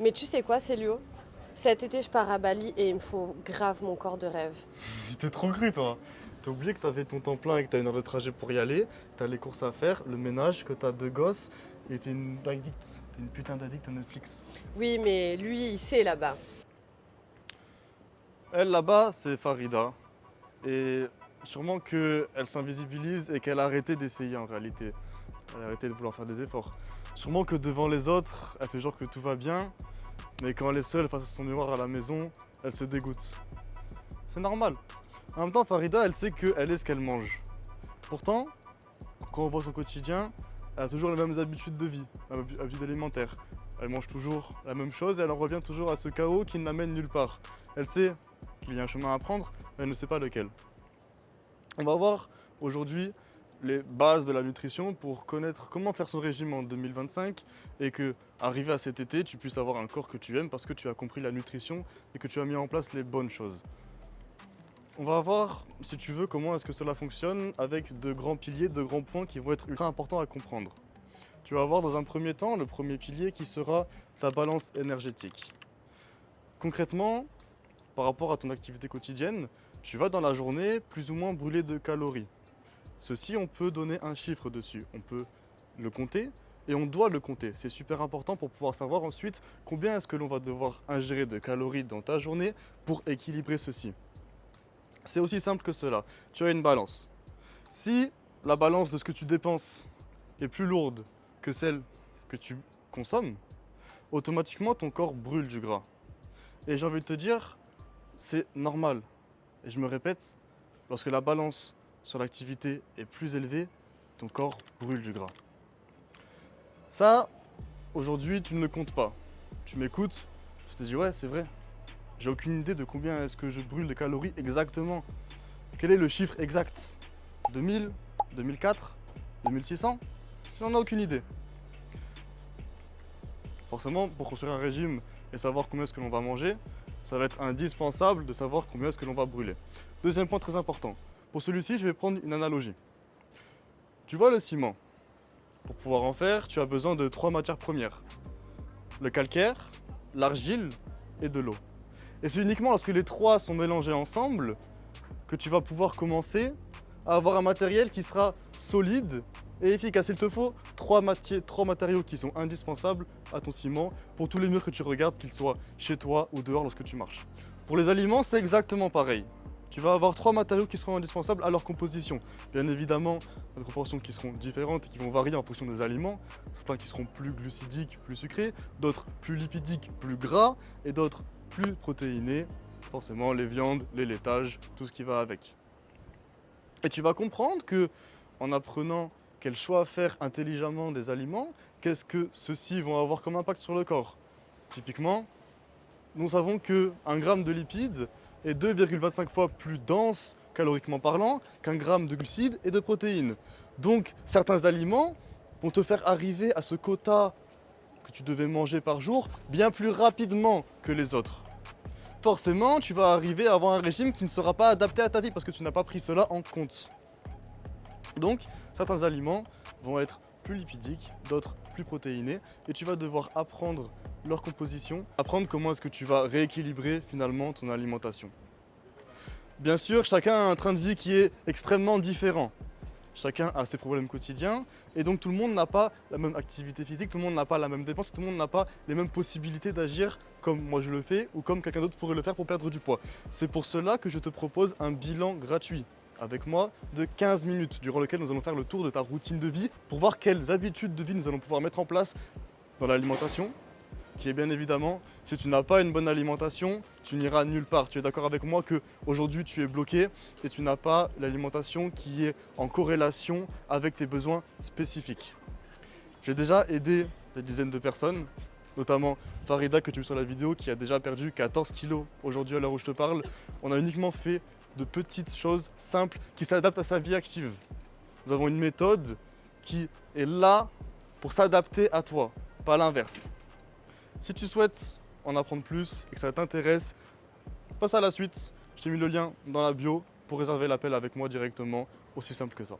Mais tu sais quoi, Célio? Cet été, je pars à Bali et il me faut grave mon corps de rêve. Tu t'es trop cru, toi. T'as oublié que t'avais ton temps plein et que t'as une heure de trajet pour y aller, t'as les courses à faire, le ménage, que t'as deux gosses et t'es une addict. T'es une putain d'addict à Netflix. Oui, mais lui, il sait là-bas. Elle, là-bas, c'est Farida. Et sûrement qu'elle s'invisibilise et qu'elle a arrêté d'essayer en réalité. Elle a arrêté de vouloir faire des efforts. Sûrement que devant les autres, elle fait genre que tout va bien, mais quand elle est seule face à son miroir à la maison, elle se dégoûte. C'est normal. En même temps, Farida, elle sait qu'elle est ce qu'elle mange. Pourtant, quand on voit son quotidien, elle a toujours les mêmes habitudes de vie, habitudes alimentaires. Elle mange toujours la même chose et elle en revient toujours à ce chaos qui ne l'amène nulle part. Elle sait qu'il y a un chemin à prendre, mais elle ne sait pas lequel. On va voir aujourd'hui les bases de la nutrition pour connaître comment faire son régime en 2025 et que, arrivé à cet été, tu puisses avoir un corps que tu aimes parce que tu as compris la nutrition et que tu as mis en place les bonnes choses. On va voir, si tu veux, comment est-ce que cela fonctionne avec de grands piliers, de grands points qui vont être ultra importants à comprendre. Tu vas voir dans un premier temps le premier pilier qui sera ta balance énergétique. Concrètement, par rapport à ton activité quotidienne, tu vas dans la journée plus ou moins brûler de calories. Ceci, on peut donner un chiffre dessus. On peut le compter et on doit le compter. C'est super important pour pouvoir savoir ensuite combien est-ce que l'on va devoir ingérer de calories dans ta journée pour équilibrer ceci. C'est aussi simple que cela. Tu as une balance. Si la balance de ce que tu dépenses est plus lourde que celle que tu consommes, automatiquement ton corps brûle du gras. Et j'ai envie de te dire, c'est normal. Et je me répète, lorsque la balance sur l'activité est plus élevée, ton corps brûle du gras. Ça, aujourd'hui, tu ne le comptes pas. Tu m'écoutes, tu te dis ouais, c'est vrai. J'ai aucune idée de combien est-ce que je brûle de calories exactement. Quel est le chiffre exact? 2000, 2004, 2600? Tu n'en as aucune idée. Forcément, pour construire un régime et savoir combien est-ce que l'on va manger, ça va être indispensable de savoir combien est-ce que l'on va brûler. Deuxième point très important. Pour celui-ci, je vais prendre une analogie. Tu vois le ciment. Pour pouvoir en faire, tu as besoin de trois matières premières. Le calcaire, l'argile et de l'eau. Et c'est uniquement lorsque les trois sont mélangés ensemble que tu vas pouvoir commencer à avoir un matériel qui sera solide et efficace. Il te faut trois matériaux qui sont indispensables à ton ciment pour tous les murs que tu regardes, qu'ils soient chez toi ou dehors lorsque tu marches. Pour les aliments, c'est exactement pareil. Tu vas avoir trois matériaux qui seront indispensables à leur composition. Bien évidemment, des proportions qui seront différentes et qui vont varier en fonction des aliments. Certains qui seront plus glucidiques, plus sucrés, d'autres plus lipidiques, plus gras, et d'autres plus protéinés. Forcément, les viandes, les laitages, tout ce qui va avec. Et tu vas comprendre que, en apprenant quel choix faire intelligemment des aliments, qu'est-ce que ceux-ci vont avoir comme impact sur le corps. Typiquement, nous savons qu'un gramme de lipides est 2,25 fois plus dense, caloriquement parlant, qu'un gramme de glucides et de protéines. Donc, certains aliments vont te faire arriver à ce quota que tu devais manger par jour bien plus rapidement que les autres. Forcément, tu vas arriver à avoir un régime qui ne sera pas adapté à ta vie parce que tu n'as pas pris cela en compte. Donc, certains aliments vont être plus lipidiques, d'autres plus protéinés, et tu vas devoir apprendre leur composition, apprendre comment est-ce que tu vas rééquilibrer finalement ton alimentation. Bien sûr, chacun a un train de vie qui est extrêmement différent. Chacun a ses problèmes quotidiens, et donc tout le monde n'a pas la même activité physique, tout le monde n'a pas la même dépense, tout le monde n'a pas les mêmes possibilités d'agir comme moi je le fais ou comme quelqu'un d'autre pourrait le faire pour perdre du poids. C'est pour cela que je te propose un bilan gratuit avec moi de 15 minutes durant lequel nous allons faire le tour de ta routine de vie pour voir quelles habitudes de vie nous allons pouvoir mettre en place dans l'alimentation, qui est bien évidemment, si tu n'as pas une bonne alimentation, tu n'iras nulle part. Tu es d'accord avec moi que aujourd'hui tu es bloqué et tu n'as pas l'alimentation qui est en corrélation avec tes besoins spécifiques. J'ai déjà aidé des dizaines de personnes, notamment Farida que tu vois sur la vidéo qui a déjà perdu 14 kilos aujourd'hui à l'heure où je te parle. On a uniquement fait de petites choses simples qui s'adaptent à sa vie active. Nous avons une méthode qui est là pour s'adapter à toi, pas l'inverse. Si tu souhaites en apprendre plus et que ça t'intéresse, passe à la suite. Je t'ai mis le lien dans la bio pour réserver l'appel avec moi directement, aussi simple que ça.